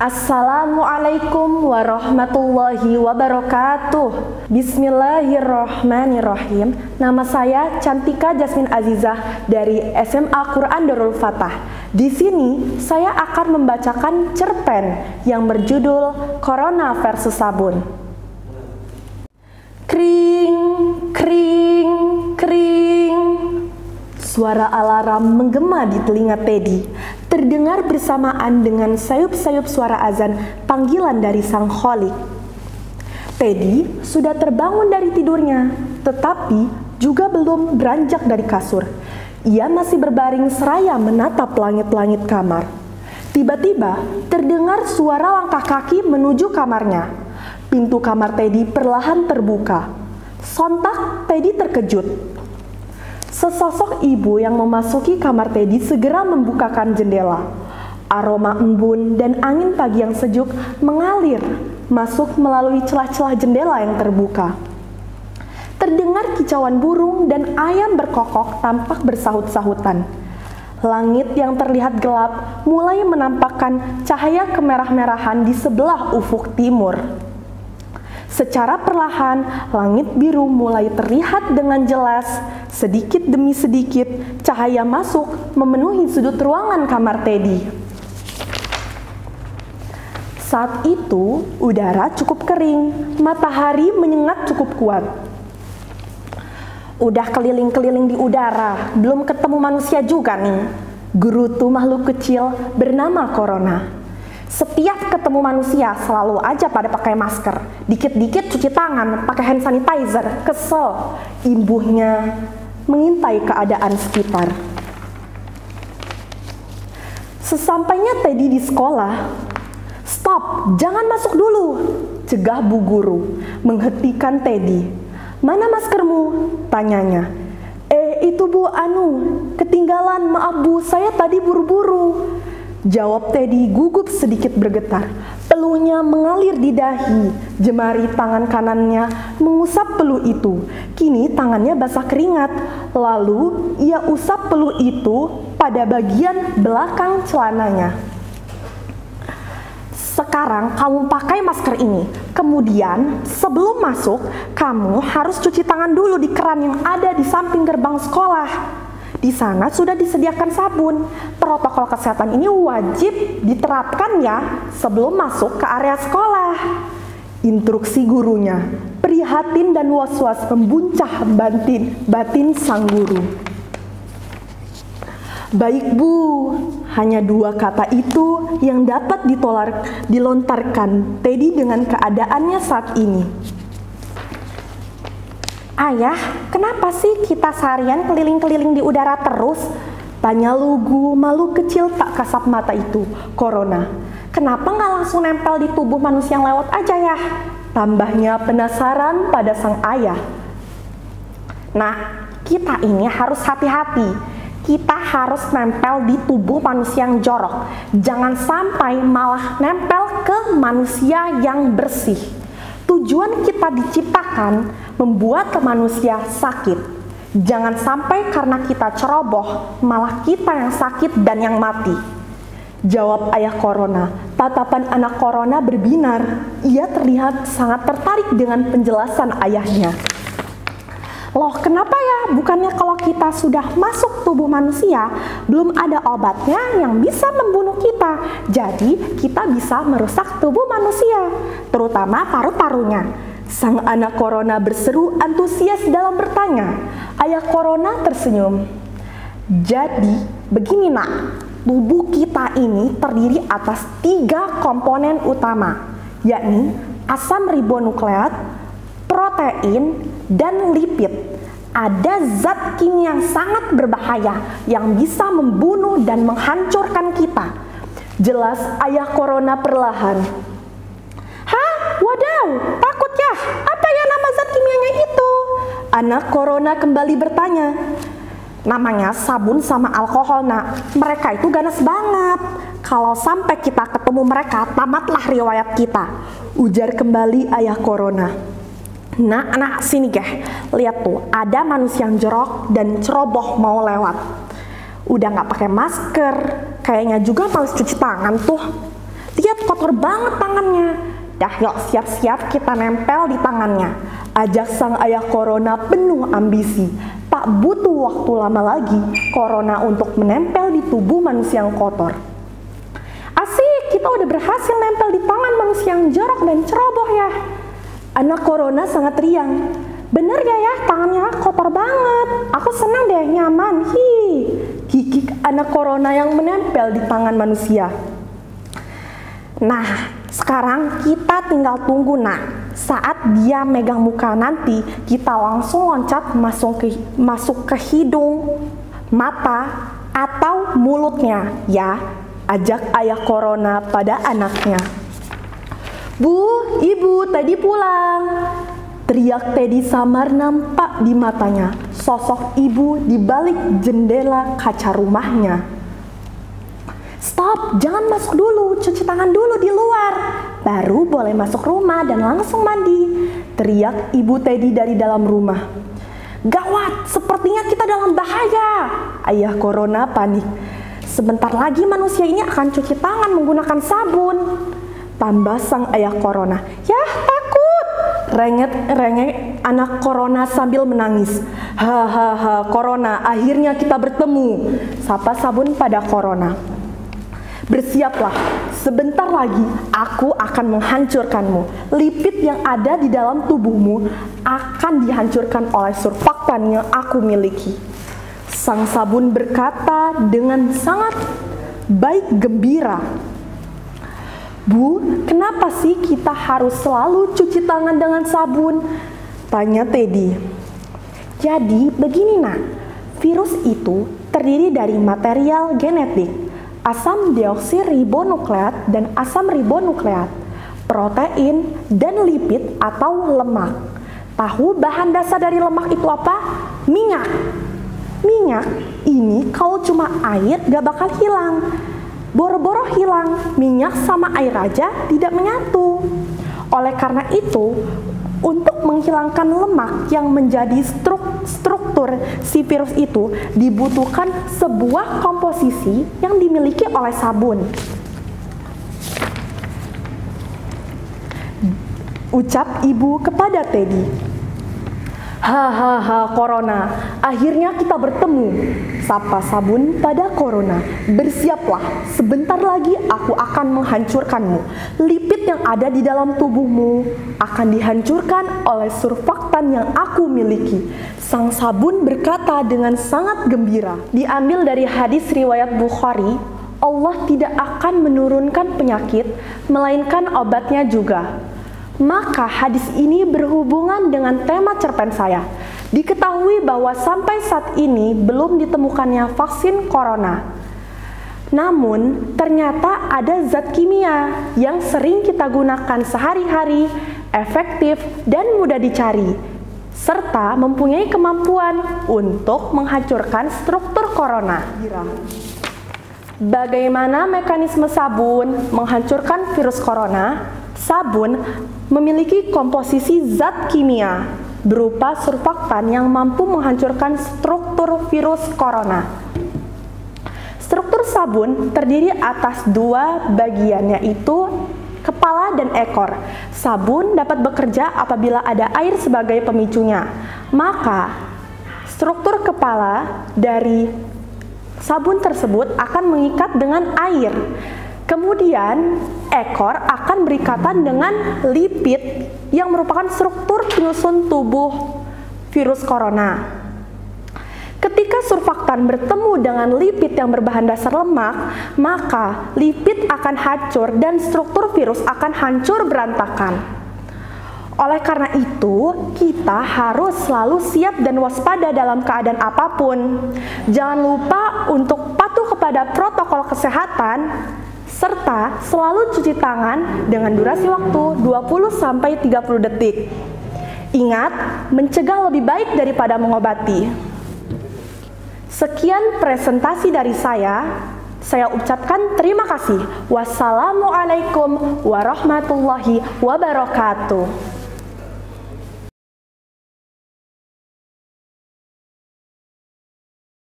Assalamualaikum warahmatullahi wabarakatuh. Bismillahirrahmanirrahim. Nama saya Cantika Jasmine Azizah dari SMA Quran Darul Fatah. Di sini saya akan membacakan cerpen yang berjudul Corona versus Sabun. Kring, kring, kring. Suara alarm menggema di telinga Teddy, terdengar bersamaan dengan sayup-sayup suara azan panggilan dari sang kholik. Teddy sudah terbangun dari tidurnya, tetapi juga belum beranjak dari kasur. Ia masih berbaring seraya menatap langit-langit kamar. Tiba-tiba terdengar suara langkah kaki menuju kamarnya. Pintu kamar Teddy perlahan terbuka. Sontak Teddy terkejut. Sesosok ibu yang memasuki kamar Teddy segera membukakan jendela. Aroma embun dan angin pagi yang sejuk mengalir masuk melalui celah-celah jendela yang terbuka. Terdengar kicauan burung dan ayam berkokok tampak bersahut-sahutan. Langit yang terlihat gelap mulai menampakkan cahaya kemerah-merahan di sebelah ufuk timur. Secara perlahan, langit biru mulai terlihat dengan jelas. Sedikit demi sedikit, cahaya masuk memenuhi sudut ruangan kamar Teddy. Saat itu, udara cukup kering, matahari menyengat cukup kuat. Udah keliling-keliling di udara, belum ketemu manusia juga nih. Gerutu makhluk kecil bernama Corona. Setiap ketemu manusia selalu aja pada pakai masker. Dikit-dikit cuci tangan, pakai hand sanitizer. Kesel. Imbuhnya mengintai keadaan sekitar. Sesampainya Teddy di sekolah, "Stop, jangan masuk dulu," cegah bu guru, menghentikan Teddy. "Mana maskermu?" tanyanya. Itu bu, ketinggalan, maaf bu, saya tadi buru-buru," jawab Teddy gugup sedikit bergetar. Peluhnya mengalir di dahi. Jemari tangan kanannya mengusap peluh itu. Kini tangannya basah keringat. Lalu ia usap peluh itu pada bagian belakang celananya. "Sekarang kamu pakai masker ini. Kemudian sebelum masuk, kamu harus cuci tangan dulu di keran yang ada di samping gerbang sekolah. Di sana sudah disediakan sabun. Protokol kesehatan ini wajib diterapkan ya sebelum masuk ke area sekolah," instruksi gurunya. Prihatin dan was-was membuncah batin sang guru. "Baik bu," hanya dua kata itu yang dapat dilontarkan Teddy dengan keadaannya saat ini. "Ayah, kenapa sih kita seharian keliling-keliling di udara terus?" tanya lugu makhluk kecil tak kasat mata itu, Corona. "Kenapa nggak langsung nempel di tubuh manusia yang lewat aja ya?" tambahnya penasaran pada sang ayah. "Nah, kita ini harus hati-hati. Kita harus nempel di tubuh manusia yang jorok. Jangan sampai malah nempel ke manusia yang bersih. Tujuan kita diciptakan membuat manusia sakit. Jangan sampai karena kita ceroboh, malah kita yang sakit dan yang mati," jawab ayah Corona. Tatapan anak Corona berbinar. Ia terlihat sangat tertarik dengan penjelasan ayahnya. "Loh, kenapa ya? Bukannya kalau kita sudah masuk tubuh manusia, belum ada obatnya yang bisa membunuh kita. Jadi, kita bisa merusak tubuh manusia, terutama paru-parunya," sang anak Corona berseru antusias dalam bertanya. Ayah Corona tersenyum. "Jadi, begini nak, tubuh kita ini terdiri atas 3 komponen utama, yakni asam ribonukleat, protein, dan lipid. Ada zat kimia yang sangat berbahaya yang bisa membunuh dan menghancurkan kita," jelas ayah Corona perlahan. "Hah? Wadaw, takut ya? Apa ya nama zat kimianya itu?" anak Corona kembali bertanya. "Namanya sabun sama alkohol nak. Mereka itu ganas banget. Kalau sampai kita ketemu mereka, tamatlah riwayat kita," ujar kembali ayah Corona. Nah, sini geh. Lihat tuh, ada manusia yang jorok dan ceroboh mau lewat. Udah nggak pakai masker, kayaknya juga males cuci tangan tuh. Lihat kotor banget tangannya. Dah yuk siap-siap kita nempel di tangannya. Ajak sang ayah corona penuh ambisi. Tak butuh waktu lama lagi corona untuk menempel di tubuh manusia yang kotor. Asik, kita udah berhasil nempel di tangan manusia yang jorok dan ceroboh ya. Anak corona sangat riang. Bener gak ya, tangannya kotor banget. Aku senang deh, nyaman. Gigik anak corona yang menempel di tangan manusia. Nah, sekarang kita tinggal tunggu saat dia megang muka nanti, kita langsung loncat masuk ke hidung, mata, atau mulutnya ya. Ajak ayah corona pada anaknya. Bu, ibu tadi pulang. Teriak Teddy samar nampak di matanya. Sosok ibu di balik jendela kaca rumahnya. Stop, jangan masuk dulu, cuci tangan dulu di luar. Baru boleh masuk rumah dan langsung mandi. Teriak ibu Teddy dari dalam rumah. Gawat, sepertinya kita dalam bahaya. Ayah corona panik. Sebentar lagi manusia ini akan cuci tangan menggunakan sabun. Tambah sang ayah corona. Yah, takut. Rengek anak corona sambil menangis. Hahaha, corona, akhirnya kita bertemu. Sapa sabun pada corona. Bersiaplah, sebentar lagi aku akan menghancurkanmu. Lipid yang ada di dalam tubuhmu akan dihancurkan oleh surfaktan yang aku miliki. Sang sabun berkata dengan sangat baik gembira. Bu, kenapa sih kita harus selalu cuci tangan dengan sabun? Tanya Teddy. Jadi begini virus itu terdiri dari material genetik, asam deoksiribonukleat dan asam ribonukleat, protein, dan lipid atau lemak. Tahu bahan dasar dari lemak itu apa? Minyak. Minyak ini kalau cuma air gak bakal hilang. Boro-boro hilang, minyak sama air aja tidak menyatu. Oleh karena itu, untuk menghilangkan lemak yang menjadi struktur si virus itu dibutuhkan sebuah komposisi yang dimiliki oleh sabun. Ucap ibu kepada Teddy. Hahaha, corona, akhirnya kita bertemu. Sapa sabun pada corona. Bersiaplah, sebentar lagi aku akan menghancurkanmu. Lipid yang ada di dalam tubuhmu akan dihancurkan oleh surfaktan yang aku miliki. Sang sabun berkata dengan sangat gembira. Diambil dari hadis riwayat Bukhari, Allah tidak akan menurunkan penyakit, melainkan obatnya juga. Maka hadis ini berhubungan dengan tema cerpen saya. Diketahui bahwa sampai saat ini belum ditemukannya vaksin corona. Namun, ternyata ada zat kimia yang sering kita gunakan sehari-hari, efektif dan mudah dicari, serta mempunyai kemampuan untuk menghancurkan struktur corona. Bagaimana mekanisme sabun menghancurkan virus corona? Sabun memiliki komposisi zat kimia berupa surfaktan yang mampu menghancurkan struktur virus corona. Struktur sabun terdiri atas dua bagian, yaitu kepala dan ekor. Sabun dapat bekerja apabila ada air sebagai pemicunya. Maka, struktur kepala dari sabun tersebut akan mengikat dengan air. Kemudian, ekor akan berikatan dengan lipid yang merupakan struktur penyusun tubuh virus corona. Ketika surfaktan bertemu dengan lipid yang berbahan dasar lemak, maka lipid akan hancur dan struktur virus akan hancur berantakan. Oleh karena itu, kita harus selalu siap dan waspada dalam keadaan apapun. Jangan lupa untuk patuh kepada protokol kesehatan, serta selalu cuci tangan dengan durasi waktu 20-30 detik. Ingat, mencegah lebih baik daripada mengobati. Sekian presentasi dari saya ucapkan terima kasih. Wassalamualaikum warahmatullahi wabarakatuh.